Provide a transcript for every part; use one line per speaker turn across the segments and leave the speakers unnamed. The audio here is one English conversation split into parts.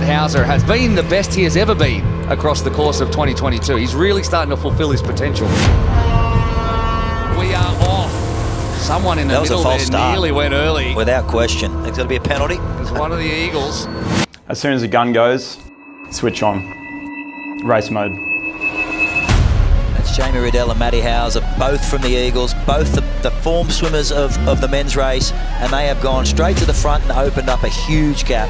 Hauser has been the best he has ever been across the course of 2022. He's really starting to fulfill his potential. We are off. Someone in the middle there nearly went early.
Without question. There's got to be a penalty.
It's one of the Eagles.
As soon as the gun goes, switch on. Race mode.
That's Jamie Riddell and Matty Hauser, both from the Eagles, both the form swimmers of the men's race, and they have gone straight to the front and opened up a huge gap.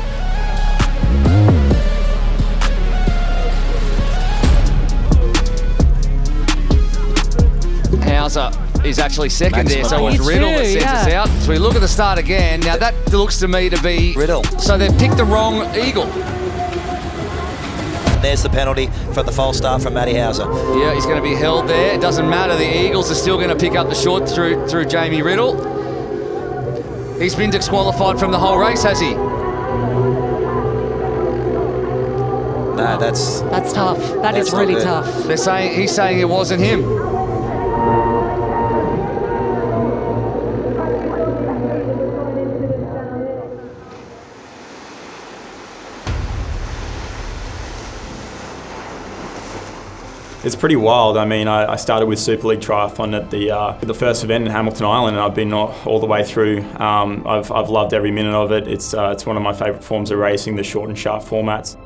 Hauser is actually second there, so it was Riddle that sends us out. So we look at the start again. Now that looks to me to be
Riddle.
So they've picked the wrong Eagle.
There's the penalty for the false start from Matty Hauser.
Yeah, he's going to be held there. It doesn't matter. The Eagles are still going to pick up the short through Jamie Riddle. He's been disqualified from the whole race, has he?
No, that's
tough. That is really tough.
He's saying it wasn't him.
It's pretty wild. I mean, I started with Super League Triathlon at the first event in Hamilton Island, and I've been all the way through. I've loved every minute of it. It's one of my favourite forms of racing, the short and sharp formats.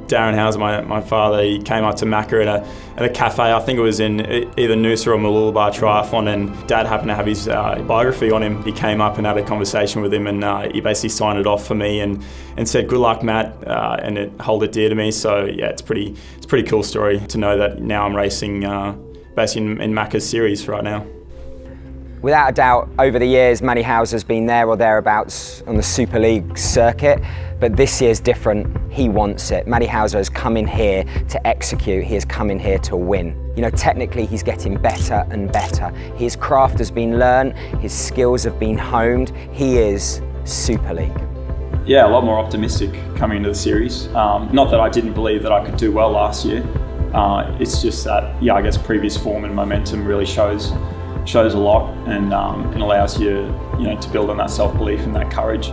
Darren Hauser, my father, he came up to Macca at a cafe. I think it was in either Noosa or Mooloolaba Triathlon, and Dad happened to have his biography on him. He came up and had a conversation with him, and he basically signed it off for me and said, "Good luck, Matt," and it held it dear to me. So yeah, it's a pretty cool story to know that now I'm racing basically in Macca's series right now.
Without a doubt, over the years, Matty Hauser's been there or thereabouts on the Super League circuit, but this year's different. He wants it. Matty Hauser has come in here to execute. He has come in here to win. You know, technically, he's getting better and better. His craft has been learned. His skills have been honed. He is Super League.
Yeah, a lot more optimistic coming into the series. Not that I didn't believe that I could do well last year. It's just that, yeah, I guess previous form and momentum really shows a lot, and allows you to build on that self-belief and that courage.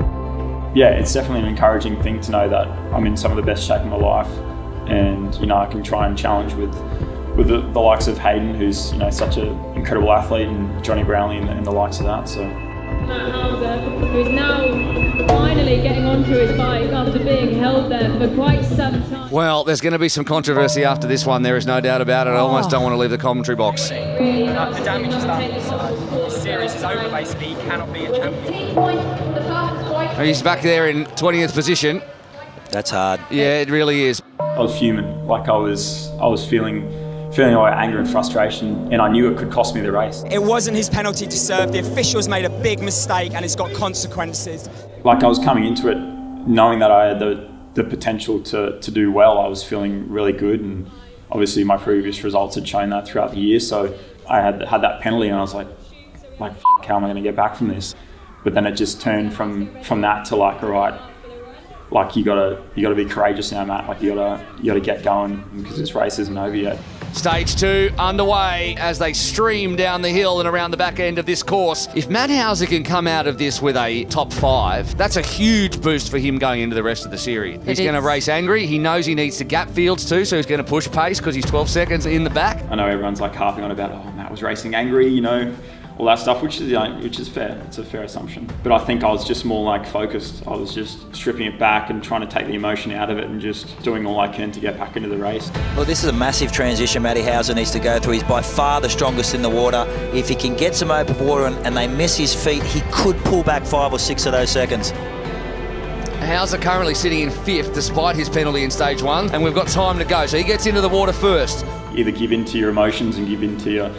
Yeah, it's definitely an encouraging thing to know that I'm in some of the best shape of my life, and I can try and challenge with the likes of Hayden, who's such an incredible athlete, and Johnny Brownlee and the likes of that. So
Matt Hauser, who's now finally getting onto his bike after being held there for quite some time.
Well, there's going to be some controversy after this one, there is no doubt about it. I almost don't want to leave the commentary box.
The damage is done. This series is over, basically. He cannot be a champion.
He's back there in 20th position.
That's hard.
Yeah, it really is.
I was fuming. Like I was feeling all that anger and frustration, and I knew it could cost me the race.
It wasn't his penalty to serve. The officials made a big mistake, and it's got consequences.
Like I was coming into it knowing that I had the potential to do well. I was feeling really good, and obviously my previous results had shown that throughout the year. So I had that penalty, and I was like, how am I going to get back from this? But then it just turned from that to like, all right, like you gotta be courageous now, Matt. Like you gotta get going, because this race isn't over yet.
Stage 2 underway as they stream down the hill and around the back end of this course. If Matt Hauser can come out of this with a top 5, that's a huge boost for him going into the rest of the series. He's going to race angry. He knows he needs to gap fields too, so he's going to push pace because he's 12 seconds in the back.
I know everyone's like harping on about, Matt was racing angry, all that stuff, which is fair. It's a fair assumption. But I think I was just more like focused. I was just stripping it back and trying to take the emotion out of it and just doing all I can to get back into the race.
Well, this is a massive transition Matty Hauser needs to go through. He's by far the strongest in the water. If he can get some open water and they miss his feet, he could pull back 5 or 6 of those seconds.
Hauser currently sitting in 5th despite his penalty in stage 1, and we've got time to go. So he gets into the water first.
Either give in to your emotions and give in to your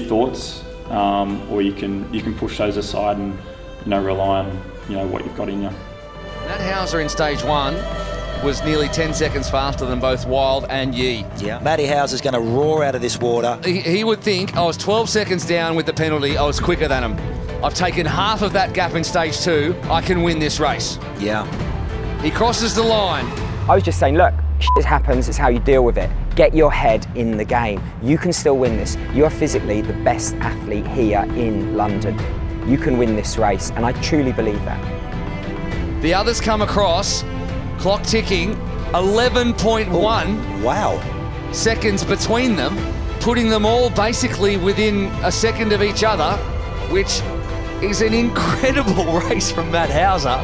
thoughts, or you can push those aside and rely on what you've got in you.
Matt Hauser in stage 1 was nearly 10 seconds faster than both Wild and Yee.
Yeah, Matty Hauser's going to roar out of this water.
He would think, I was 12 seconds down with the penalty, I was quicker than him. I've taken half of that gap in stage 2, I can win this race.
Yeah.
He crosses the line.
I was just saying, look, shit happens, it's how you deal with it. Get your head in the game. You can still win this. You are physically the best athlete here in London. You can win this race, and I truly believe that.
The others come across, clock ticking. 11.1
Wow.
seconds between them, putting them all basically within a second of each other, which is an incredible race from Matt Hauser.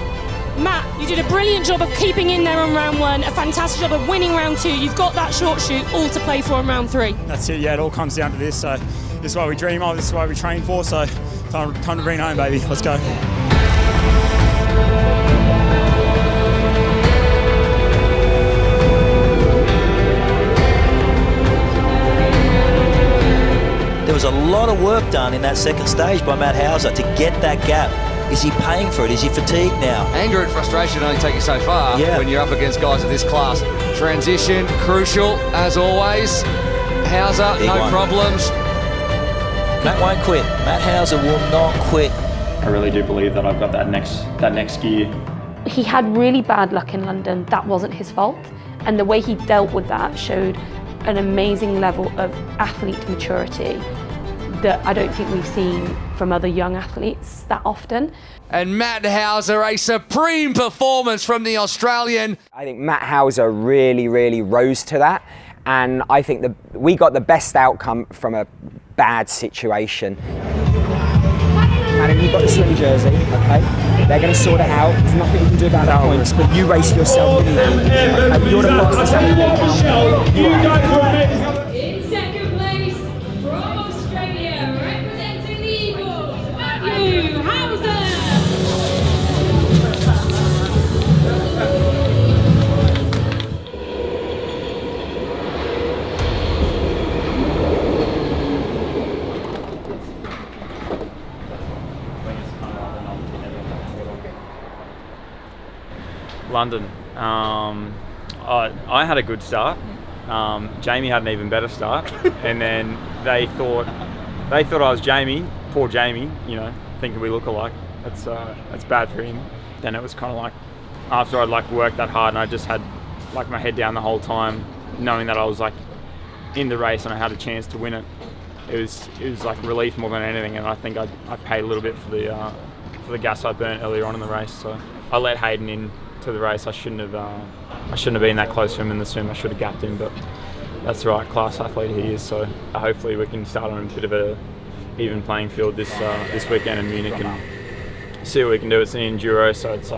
Matt, you did a brilliant job of keeping in there on round 1, a fantastic job of winning round 2. You've got that short shoot all to play for on round 3.
That's it, yeah, it all comes down to this. So this is what we dream of, this is what we train for. So time to bring home, baby. Let's go.
There was a lot of work done in that second stage by Matt Hauser to get that gap. Is he paying for it? Is he fatigued now?
Anger and frustration only take you so far when you're up against guys of this class. Transition, crucial, as always. Hauser, no problems.
Matt won't quit. Matt Hauser will not quit.
I really do believe that I've got that next gear.
He had really bad luck in London. That wasn't his fault. And the way he dealt with that showed an amazing level of athlete maturity that I don't think we've seen from other young athletes that often.
And Matt Hauser, a supreme performance from the Australian.
I think Matt Hauser really, really rose to that. And I think we got the best outcome from a bad situation. Adam, you've got the swim jersey, okay? They're going to sort it out. There's nothing you can do about that points, but you race yourself in there. Okay? You're the fastest athlete.
In second place from Australia, representing the Eagles, Matt Hauser.
London. I had a good start. Jamie had an even better start, and then they thought I was Jamie. Poor Jamie, thinking we look alike. That's bad for him. Then it was kind of like after I'd worked that hard and I just had my head down the whole time, knowing that I was in the race and I had a chance to win it. It was like relief more than anything, and I think I paid a little bit for the gas I burnt earlier on in the race. So I let Hayden in to the race. I shouldn't have been that close to him in the swim. I should have gapped him, but that's the right class athlete he is. So hopefully we can start on a bit of a even playing field this weekend in Munich and see what we can do. It's an enduro, so it's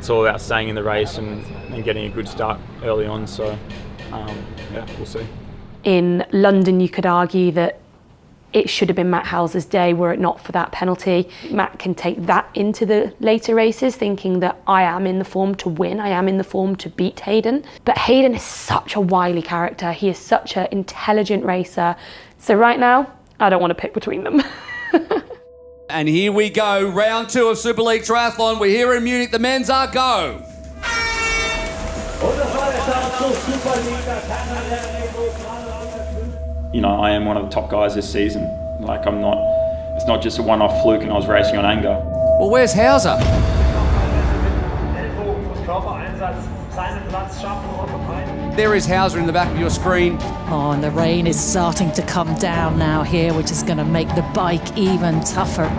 all about staying in the race and getting a good start early on. So we'll see.
In London, you could argue that it should have been Matt Hauser's day were it not for that penalty. Matt can take that into the later races, thinking that I am in the form to win, I am in the form to beat Hayden. But Hayden is such a wily character. He is such an intelligent racer. So right now, I don't want to pick between them.
And here we go, round 2 of Super League Triathlon. We're here in Munich. The men's are go.
I am one of the top guys this season. It's not just a one-off fluke and I was racing on anger.
Well, where's Hauser? There is Hauser in the back of your screen.
Oh, and the rain is starting to come down now here, which is going to make the bike even tougher.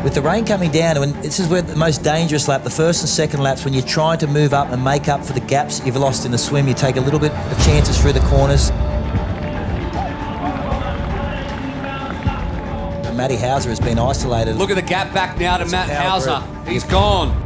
With the rain coming down, and this is where the most dangerous lap, the first and second laps, when you're trying to move up and make up for the gaps you've lost in the swim, you take a little bit of chances through the corners. And Matty Hauser has been isolated.
Look at the gap back now to Matt Hauser. He's gone.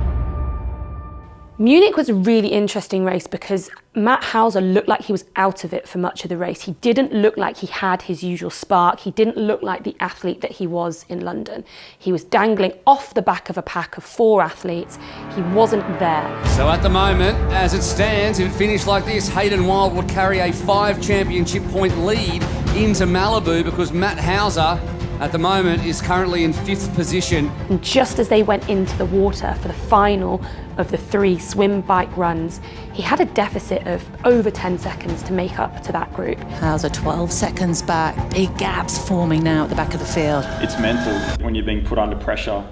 Munich was a really interesting race because Matt Hauser looked like he was out of it for much of the race. He didn't look like he had his usual spark. He didn't look like the athlete that he was in London. He was dangling off the back of a pack of 4 athletes. He wasn't there.
So at the moment, as it stands, if it finished like this, Hayden Wilde would carry a 5 championship point lead into Malibu because Matt Hauser at the moment is currently in 5th position.
And just as they went into the water for the final of the 3 swim bike runs, he had a deficit of over 10 seconds to make up to that group.
Hauser 12 seconds back, big gaps forming now at the back of the field.
It's mental. When you're being put under pressure,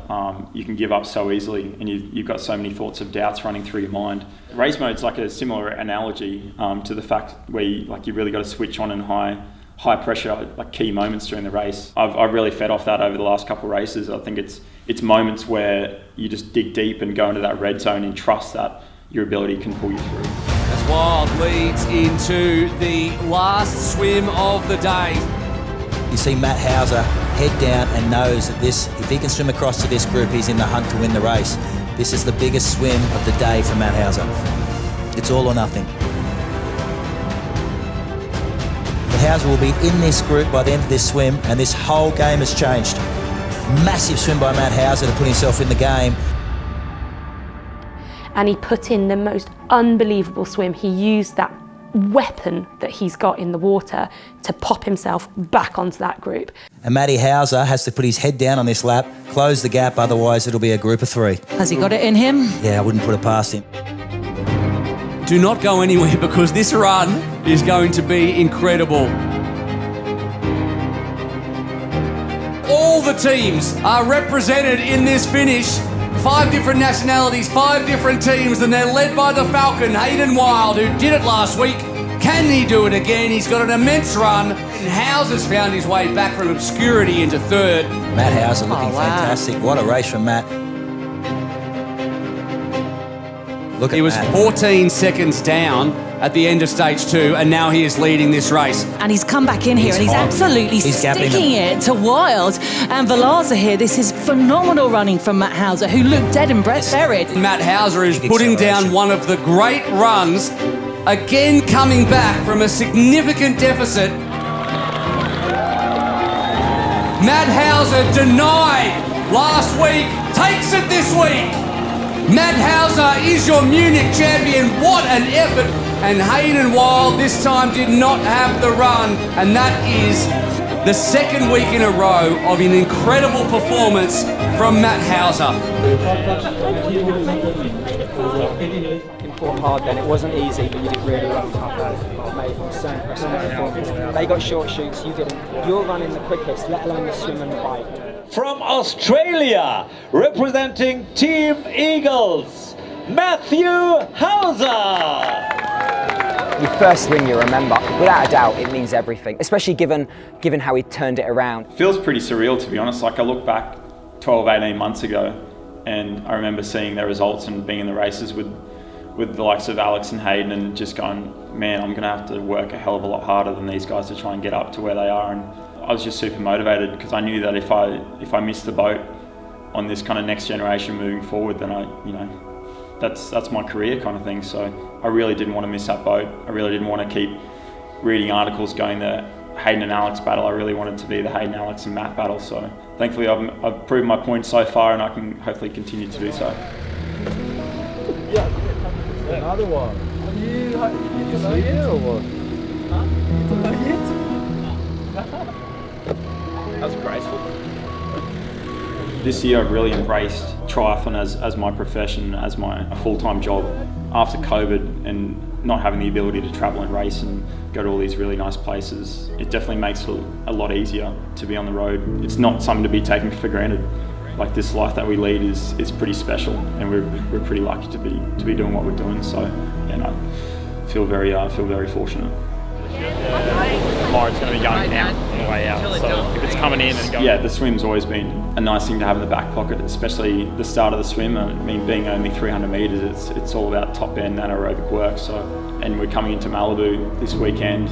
you can give up so easily and you've got so many thoughts of doubts running through your mind. Race mode's like a similar analogy to the fact where you really got to switch on and high high pressure, like key moments during the race. I've really fed off that over the last couple of races. I think it's moments where you just dig deep and go into that red zone and trust that your ability can pull you through.
As Wild leads into the last swim of the day.
You see Matt Hauser head down and knows that if he can swim across to this group, he's in the hunt to win the race. This is the biggest swim of the day for Matt Hauser. It's all or nothing. But Hauser will be in this group by the end of this swim, and this whole game has changed. Massive swim by Matt Hauser to put himself in the game.
And he put in the most unbelievable swim. He used that weapon that he's got in the water to pop himself back onto that group.
And Matty Hauser has to put his head down on this lap, close the gap, otherwise it'll be a group of 3.
Has he got it in him?
Yeah, I wouldn't put it past him.
Do not go anywhere because this run is going to be incredible. All the teams are represented in this finish. 5 different nationalities, 5 different teams, and they're led by the Falcon, Hayden Wilde, who did it last week. Can he do it again? He's got an immense run. And Hauser's found his way back from obscurity into 3rd.
Matt Hauser looking fantastic. What a race from Matt. Look at
He was
Matt.
14 seconds down at the end of stage 2, and now he is leading this race.
And he's come back in here and he's absolutely sticking it to Wild. And Valaza here, this is phenomenal running from Matt Hauser, who looked dead and buried.
Matt Hauser is putting down one of the great runs, again coming back from a significant deficit. Matt Hauser denied last week, takes it this week. Matt Hauser is your Munich champion. What an effort. And Hayden Wilde this time did not have the run. And that is the 2nd week in a row of an incredible performance from Matt Hauser.
You fought hard then. It wasn't easy, but you did really well. Mate, it was so impressive performance. They got short shoots, you didn't. You're running the quickest, let alone the swim and the bike.
From Australia, representing Team Eagles, Matthew Hauser.
Your first swing you remember, without a doubt, it means everything, especially given how he turned it around.
It feels pretty surreal, to be honest. Like, I look back 12, 18 months ago, and I remember seeing their results and being in the races with the likes of Alex and Hayden, and just going, man, I'm going to have to work a hell of a lot harder than these guys to try and get up to where they are. And I was just super motivated because I knew that if I missed the boat on this kind of next generation moving forward, then that's my career kind of thing. So I really didn't want to miss that boat. I really didn't want to keep reading articles going the Hayden and Alex battle. I really wanted to be the Hayden, Alex and Matt battle. So thankfully I've proven my point so far, and I can hopefully continue to do so.
Yeah, another one. You just leave it or what?
That was graceful. This year I've really embraced triathlon as my profession, as my full-time job. After COVID and not having the ability to travel and race and go to all these really nice places, it definitely makes it a lot easier to be on the road. It's not something to be taken for granted. Like, this life that we lead is pretty special, and we're pretty lucky to be doing what we're doing. So, and I feel very fortunate.
Tomorrow's going to be going out on the way out, so if it's coming in and going...
Yeah, the swim's always been a nice thing to have in the back pocket, especially the start of the swim. I mean, being only 300 metres, it's all about top end anaerobic work. So, and we're coming into Malibu this weekend.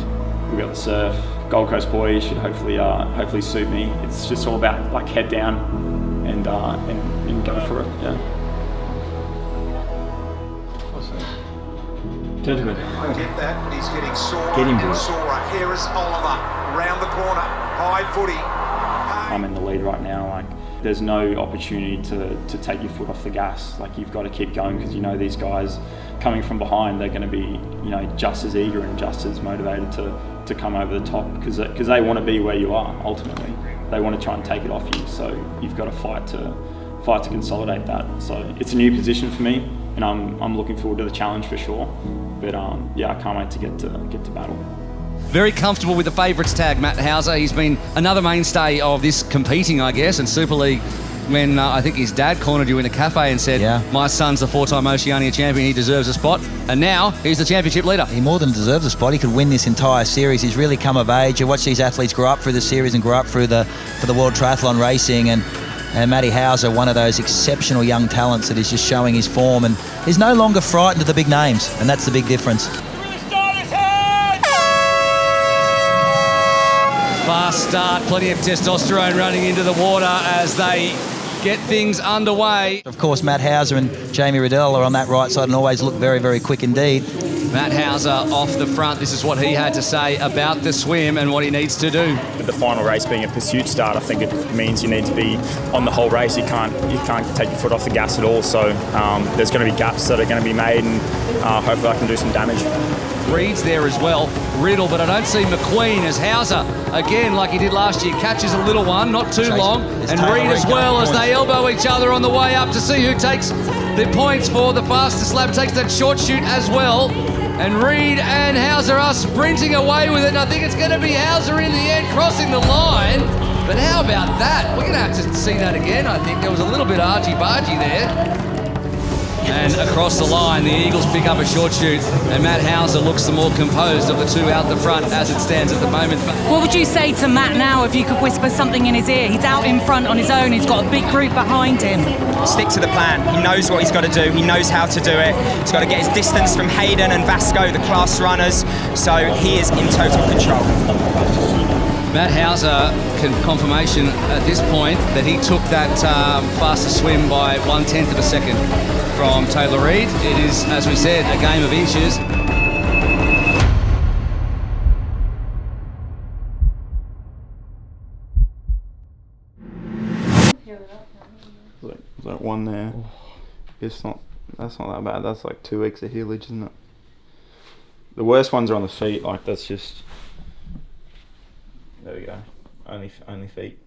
We've got the surf. Gold Coast boys should hopefully suit me. It's just all about, like, head down and go for it. Yeah.
Gentlemen. Get that. He's getting sore.
Get him,
and sorer. Here is Oliver. Round the corner. High footy.
I'm in the lead right now. Like, there's no opportunity to take your foot off the gas. Like, you've got to keep going, because you know these guys coming from behind, they're going to be, just as eager and just as motivated to come over the top, because they want to be where you are. Ultimately, they want to try and take it off you. So you've got to fight to consolidate that. So it's a new position for me, and I'm looking forward to the challenge for sure. But yeah, I can't wait to get to battle.
Very comfortable with the favourites tag, Matt Hauser. He's been another mainstay of this competing, I guess, and Super League when I think his dad cornered you in a cafe and said, my son's a 4-time Oceania champion, he deserves a spot. And now he's the championship leader.
He more than deserves a spot. He could win this entire series. He's really come of age. You watch these athletes grow up through the series and grow up through the World Triathlon Racing, and Matty Hauser, one of those exceptional young talents that is just showing his form and is no longer frightened of the big names, and that's the big difference.
Fast start, plenty of testosterone running into the water as they get things underway.
Of course, Matt Hauser and Jamie Riddell are on that right side and always look very, very quick indeed.
Matt Hauser off the front. This is what he had to say about the swim and what he needs to do.
With the final race being a pursuit start, I think it means you need to be on the whole race. You can't take your foot off the gas at all. So there's going to be gaps that are going to be made, and hopefully I can do some damage.
Reed's there as well, Riddle, but I don't see McQueen as Hauser, again, like he did last year, catches a little one, not too long, and Reed as well as they elbow each other on the way up to see who takes the points for the fastest lap, takes that short shoot as well. And Reed and Hauser are sprinting away with it, and I think it's going to be Hauser in the end crossing the line. But how about that? We're going to have to see that again. I think there was a little bit of argy-bargy there. And across the line, the Eagles pick up a short shoot, and Matt Hauser looks the more composed of the two out the front as it stands at the moment.
What would you say to Matt now if you could whisper something in his ear? He's out in front on his own, he's got a big group behind him.
Stick to the plan. He knows what he's got to do. He knows how to do it. He's got to get his distance from Hayden and Vasco, the class runners, so he is in total control.
Matt Hauser, confirmation at this point that he took that fastest swim by 1/10 of a second from Taylor Reed. It is, as we said, a game of inches.
There's like one there. That's not that bad. That's like 2 weeks of healage, isn't it? The worst ones are on the feet. Like that's just. There we go. Only feet.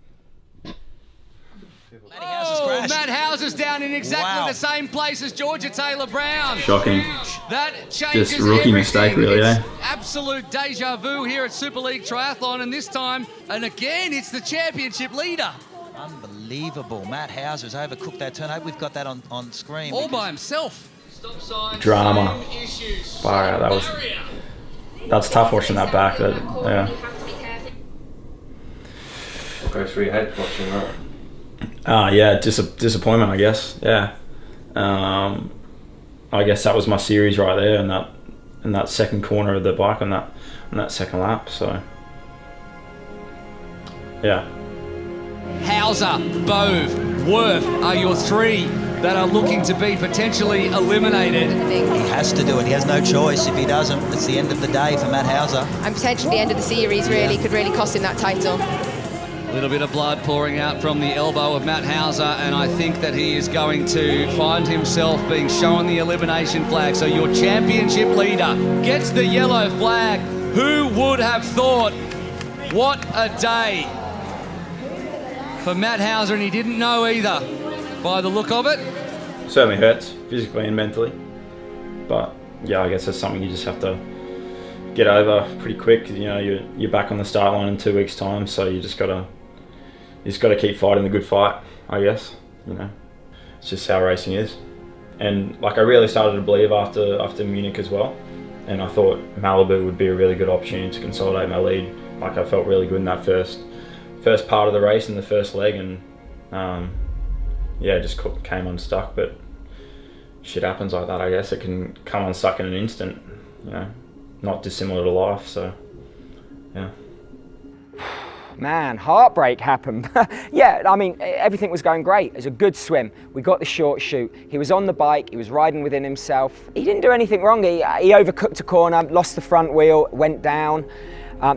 Oh, Matt Hauser's down in exactly the same place as Georgia Taylor Brown.
Shocking.
That changes
Just rookie mistake, really,
It's
eh?
absolute deja vu here at Super League Triathlon, and this time, and again, it's the championship leader.
Unbelievable. Matt Hauser's overcooked that turn. I hope we've got that on screen.
All by himself. Stop sign.
Drama. Fire, that's tough watching that back. Yeah.
What goes through your head watching that?
Yeah, disappointment, I guess. Yeah. I guess that was my series right there, in that second corner of the bike on that second lap. So, yeah.
Hauser, Bove, Worth are your three that are looking to be potentially eliminated.
He has to do it. He has no choice. If he doesn't, it's the end of the day for Matt Hauser.
And potentially the end of the series could really cost him that title.
A little bit of blood pouring out from the elbow of Matt Hauser, and I think that he is going to find himself being shown the elimination flag. So your championship leader gets the yellow flag. Who would have thought? What a day for Matt Hauser, and he didn't know either by the look of it.
Certainly hurts physically and mentally, but yeah, I guess that's something you just have to get over pretty quick. You know, you're back on the start line in 2 weeks' time, so you just gotta keep fighting the good fight, I guess. You know, it's just how racing is. And like I really started to believe after Munich as well, and I thought Malibu would be a really good opportunity to consolidate my lead. Like I felt really good in that first part of the race in the first leg, and yeah, just came unstuck. But shit happens like that, I guess. It can come unstuck in an instant, you know, not dissimilar to life. So yeah.
Man, heartbreak happened. Yeah, I mean, everything was going great. It was a good swim. We got the short shoot. He was on the bike. He was riding within himself. He didn't do anything wrong. He overcooked a corner, lost the front wheel, went down.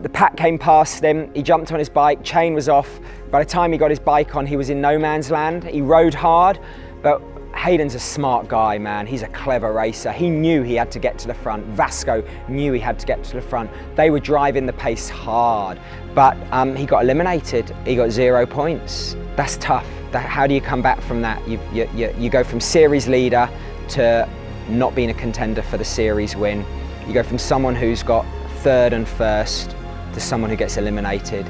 The pack came past him. He jumped on his bike. Chain was off. By the time he got his bike on, he was in no man's land. He rode hard, but Hayden's a smart guy, man. He's a clever racer. He knew he had to get to the front. Vasco knew he had to get to the front. They were driving the pace hard, but he got eliminated. He got 0 points. That's tough. How do you come back from that? You go from series leader to not being a contender for the series win. You go from someone who's got third and first to someone who gets eliminated.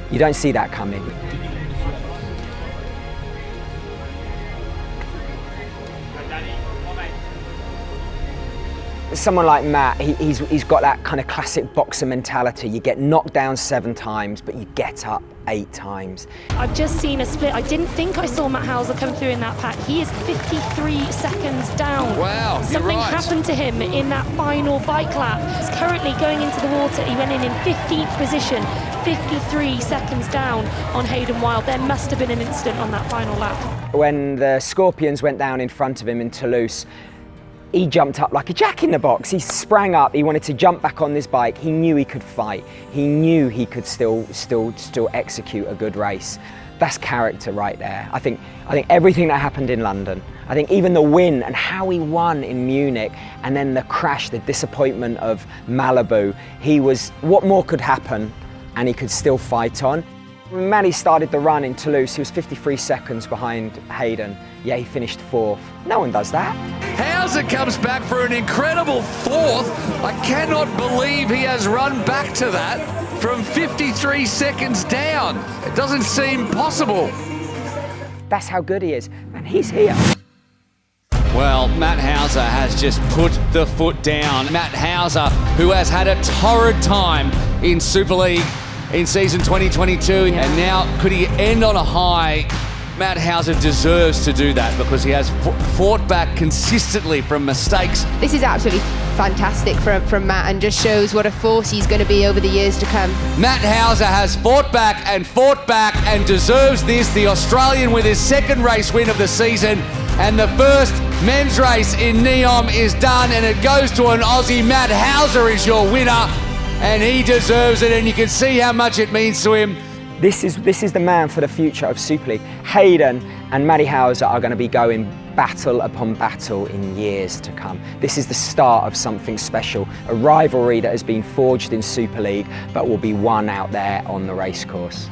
You don't see that coming. Someone like Matt, he's got that kind of classic boxer mentality. You get knocked down 7 times, but you get up 8 times.
I've just seen a split. I didn't think I saw Matt Hauser come through in that pack. He is 53 seconds down.
Wow,
Something
you're right.
happened to him in that final bike lap. He's currently going into the water. He went in 15th position, 53 seconds down on Hayden Wilde. There must have been an incident on that final lap.
When the Scorpions went down in front of him in Toulouse, he jumped up like a jack in the box. He sprang up, he wanted to jump back on this bike. He knew he could fight. He knew he could still execute a good race. That's character right there. I think everything that happened in London, I think even the win and how he won in Munich, and then the crash, the disappointment of Malibu, what more could happen, and he could still fight on. When Matty started the run in Toulouse, he was 53 seconds behind Hayden. Yeah, he finished 4th. No one does that.
Hauser comes back for an incredible 4th. I cannot believe he has run back to that from 53 seconds down. It doesn't seem possible.
That's how good he is, and he's here.
Well, Matt Hauser has just put the foot down. Matt Hauser, who has had a torrid time in Super League in season 2022, and now could he end on a high? Matt Hauser deserves to do that because he has fought back consistently from mistakes.
This is absolutely fantastic from Matt, and just shows what a force he's going to be over the years to come.
Matt Hauser has fought back and deserves this. The Australian with his 2nd race win of the season, and the first men's race in Neom is done, and it goes to an Aussie. Matt Hauser is your winner, and he deserves it, and you can see how much it means to him.
This is the man for the future of Super League. Hayden and Matty Hauser are going to be going battle upon battle in years to come. This is the start of something special, a rivalry that has been forged in Super League but will be won out there on the racecourse.